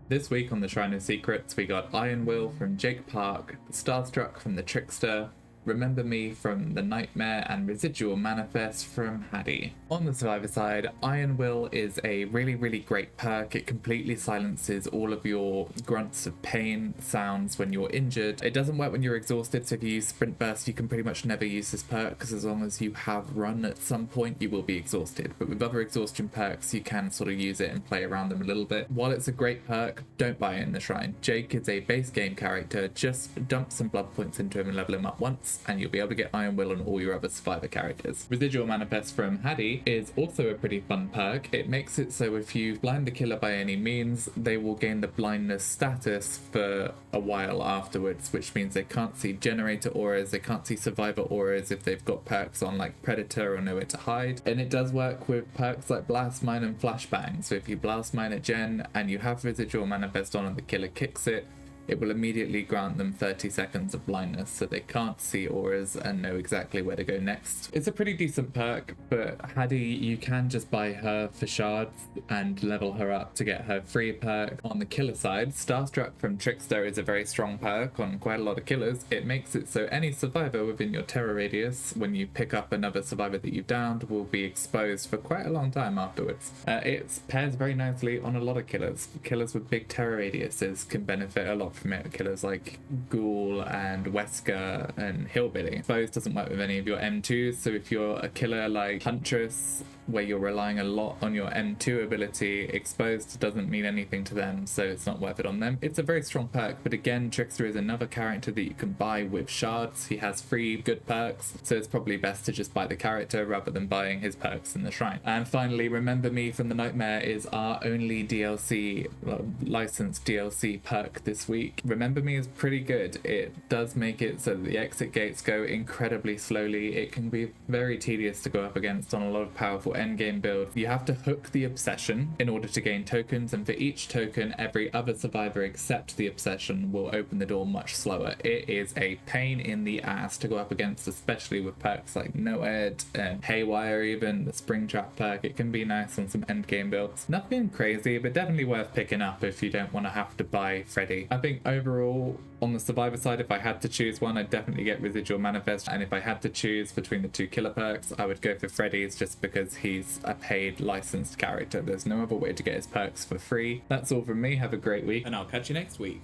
This week on the Shrine of Secrets, we got Iron Will from Jake Park, Starstruck from the Trickster, Remember Me from the Nightmare, and Residual Manifest from Hattie. On the Survivor side, Iron Will is a really great perk. It completely silences all of your grunts of pain sounds when you're injured. It doesn't work when you're exhausted, so if you use Sprint Burst, you can pretty much never use this perk, because as long as you have run at some point, you will be exhausted. But with other exhaustion perks, you can sort of use it and play around them a little bit. While it's a great perk, don't buy it in the Shrine. Jake is a base game character. Just dump some blood points into him and level him up once, and you'll be able to get Iron Will on all your other Survivor characters. Residual Manifest from Hattie is also a pretty fun perk. It makes it so if you blind the killer by any means, they will gain the blindness status for a while afterwards, which means they can't see generator auras, they can't see survivor auras if they've got perks on like Predator or Nowhere to Hide. And it does work with perks like Blast Mine and Flashbang. So if you Blast Mine at Gen and you have Residual Manifest on and the killer kicks it, it will immediately grant them 30 seconds of blindness, so they can't see auras and know exactly where to go next. It's a pretty decent perk, but Hattie, you can just buy her for shards and level her up to get her free perk. On the killer side, Starstruck from Trickster is a very strong perk on quite a lot of killers. It makes it so any survivor within your terror radius, when you pick up another survivor that you've downed, will be exposed for quite a long time afterwards. It pairs very nicely on a lot of killers. Killers with big terror radiuses can benefit a lot from it. Killers like Ghoul and Wesker and Hillbilly. Exposed doesn't work with any of your M2s, so if you're a killer like Huntress, where you're relying a lot on your M2 ability, Exposed doesn't mean anything to them, so it's not worth it on them. It's a very strong perk, but again, Trickster is another character that you can buy with shards. He has 3 good perks, so it's probably best to just buy the character rather than buying his perks in the Shrine. And finally, Remember Me from the Nightmare is our only DLC, licensed DLC perk this week. Remember Me is pretty good. It does make it so that the exit gates go incredibly slowly. It can be very tedious to go up against on a lot of powerful endgame build. You have to hook the obsession in order to gain tokens, and for each token, every other survivor except the obsession will open the door much slower. It is a pain in the ass to go up against, especially with perks like No Ed and Haywire, even the Springtrap perk. It can be nice on some endgame builds. Nothing crazy, but definitely worth picking up if you don't want to have to buy Freddy. I think overall, on the survivor side, if I had to choose one, I'd definitely get Residual Manifest, and if I had to choose between the 2 killer perks, I would go for Freddy's just because he's a paid licensed character. There's no other way to get his perks for free. That's all from me. Have a great week, and I'll catch you next week.